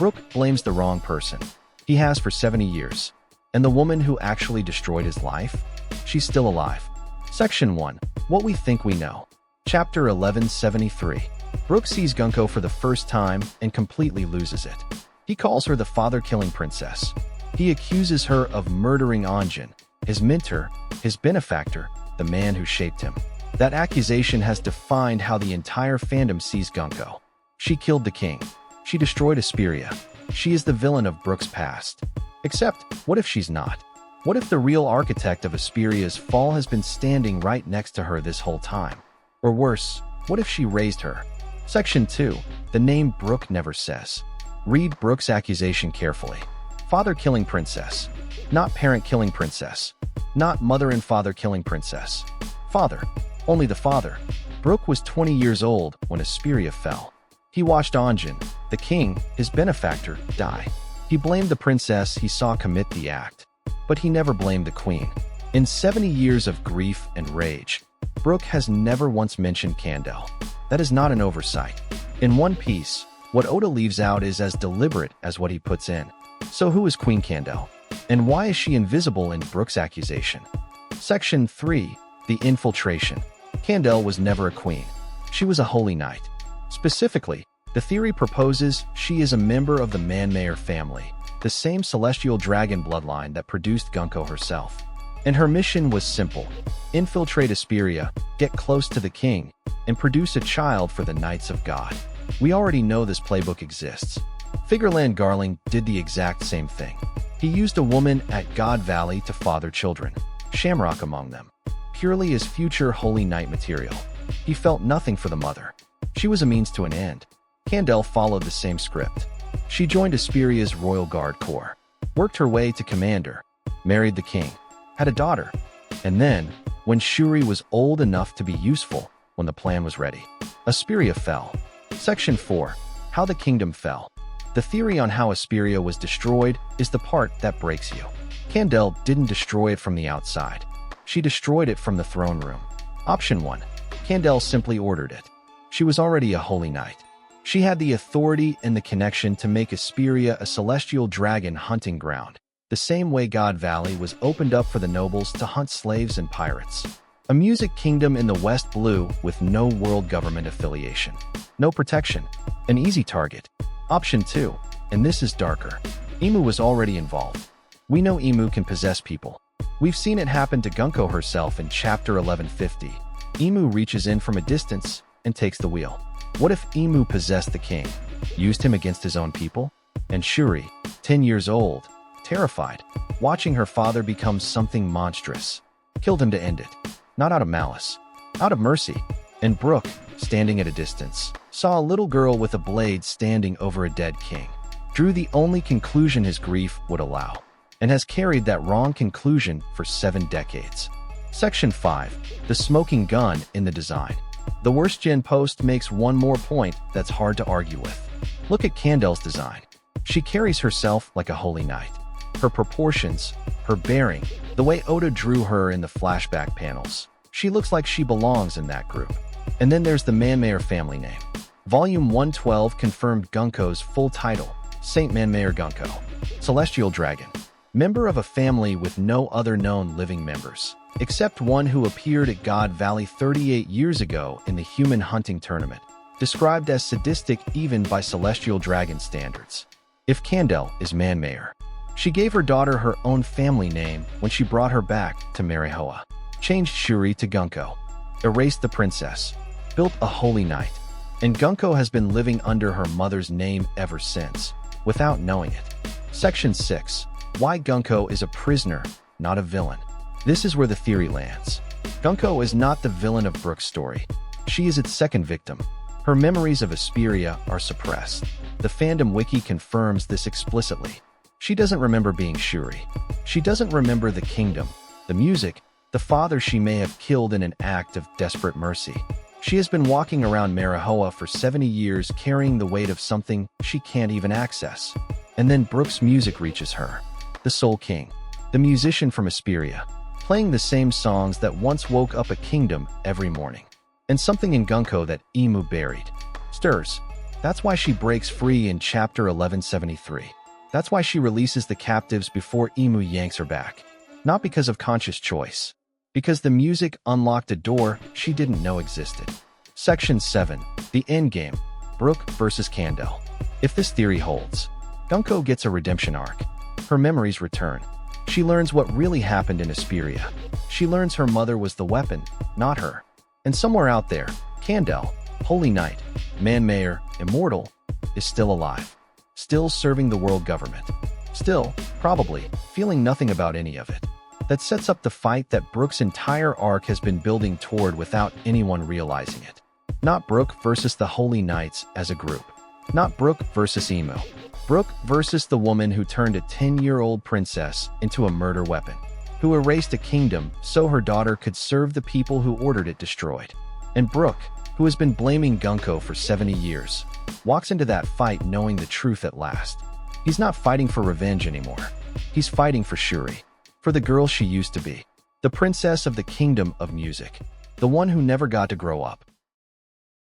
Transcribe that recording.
Brook blames the wrong person. He has for 70 years. And the woman who actually destroyed his life? She's still alive. Section 1. What we think we know. Chapter 1173. Brook sees Gunko for the first time and completely loses it. He calls her the father-killing princess. He accuses her of murdering Anjin, his mentor, his benefactor, the man who shaped him. That accusation has defined how the entire fandom sees Gunko. She killed the king. She destroyed Esperia. She is the villain of Brook's past. Except, what if she's not? What if the real architect of Esperia's fall has been standing right next to her this whole time? Or worse, what if she raised her? Section 2. The name Brook never says. Read Brook's accusation carefully. Father-killing princess. Not parent-killing princess. Not mother and father-killing princess. Father. Only the father. Brook was 20 years old when Esperia fell. He watched Anjin, the king, his benefactor, die. He blamed the princess he saw commit the act. But he never blamed the queen. In 70 years of grief and rage, Brook has never once mentioned Candel. That is not an oversight. In One Piece, what Oda leaves out is as deliberate as what he puts in. So who is Queen Candel? And why is she invisible in Brook's accusation? Section 3. The infiltration. Candel was never a queen. She was a holy knight. Specifically, the theory proposes she is a member of the Manmayer family, the same celestial dragon bloodline that produced Gunko herself. And her mission was simple: infiltrate Esperia, get close to the king, and produce a child for the Knights of God. We already know this playbook exists. Figureland Garling did the exact same thing. He used a woman at God Valley to father children, Shamrock among them, purely as future Holy Knight material. He felt nothing for the mother. She was a means to an end. Candel followed the same script. She joined Esperia's Royal Guard Corps, worked her way to commander, married the king, had a daughter, and then, when Shuri was old enough to be useful, when the plan was ready, Esperia fell. Section 4. How the kingdom fell. The theory on how Esperia was destroyed is the part that breaks you. Candel didn't destroy it from the outside. She destroyed it from the throne room. Option 1. Candel simply ordered it. She was already a holy knight. She had the authority and the connection to make Esperia a celestial dragon hunting ground, the same way God Valley was opened up for the nobles to hunt slaves and pirates. A music kingdom in the West Blue with no world government affiliation. No protection. An easy target. Option 2, and this is darker. Imu was already involved. We know Imu can possess people. We've seen it happen to Gunko herself in Chapter 1150. Imu reaches in from a distance and takes the wheel. What if Imu possessed the king, used him against his own people? And Shuri, 10 years old, terrified, watching her father become something monstrous, killed him to end it. Not out of malice, out of mercy. And Brook, standing at a distance, saw a little girl with a blade standing over a dead king, drew the only conclusion his grief would allow, and has carried that wrong conclusion for 7 decades. Section 5. The smoking gun in the design. The Worst Gen post makes one more point that's hard to argue with. Look at Candel's design. She carries herself like a holy knight. Her proportions, her bearing, the way Oda drew her in the flashback panels. She looks like she belongs in that group. And then there's the Manmayer family name. Volume 112 confirmed Gunko's full title, Saint Manmayer Gunko, Celestial Dragon. Member of a family with no other known living members, except one who appeared at God Valley 38 years ago in the human hunting tournament, described as sadistic even by Celestial Dragon standards. If Candel is Manmayer, she gave her daughter her own family name when she brought her back to Marihoa, changed Shuri to Gunko, erased the princess, built a holy knight, and Gunko has been living under her mother's name ever since, without knowing it. Section 6. Why Gunko is a prisoner, not a villain. This is where the theory lands. Gunko is not the villain of Brook's story. She is its second victim. Her memories of Esperia are suppressed. The fandom wiki confirms this explicitly. She doesn't remember being Shuri. She doesn't remember the kingdom, the music, the father she may have killed in an act of desperate mercy. She has been walking around Marihoa for 70 years carrying the weight of something she can't even access. And then Brook's music reaches her. The Soul King, the musician from Esperia, playing the same songs that once woke up a kingdom every morning. And something in Gunko that Imu buried stirs. That's why she breaks free in chapter 1173. That's why she releases the captives before Emu yanks her back. Not because of conscious choice. Because the music unlocked a door she didn't know existed. Section 7. The Endgame. Brook vs. Candel. If this theory holds, Gunko gets a redemption arc. Her memories return. She learns what really happened in Esperia. She learns her mother was the weapon, not her. And somewhere out there, Candel, Holy Knight, Man-Mayor, Immortal, is still alive. Still serving the world government. Still, probably, feeling nothing about any of it. That sets up the fight that Brook's entire arc has been building toward without anyone realizing it. Not Brook versus the Holy Knights as a group. Not Brook versus Emu. Brook versus the woman who turned a 10-year-old princess into a murder weapon. Who erased a kingdom so her daughter could serve the people who ordered it destroyed. And Brook, who has been blaming Gunko for 70 years, walks into that fight knowing the truth at last. He's not fighting for revenge anymore. He's fighting for Shuri. For the girl she used to be. The princess of the kingdom of music. The one who never got to grow up.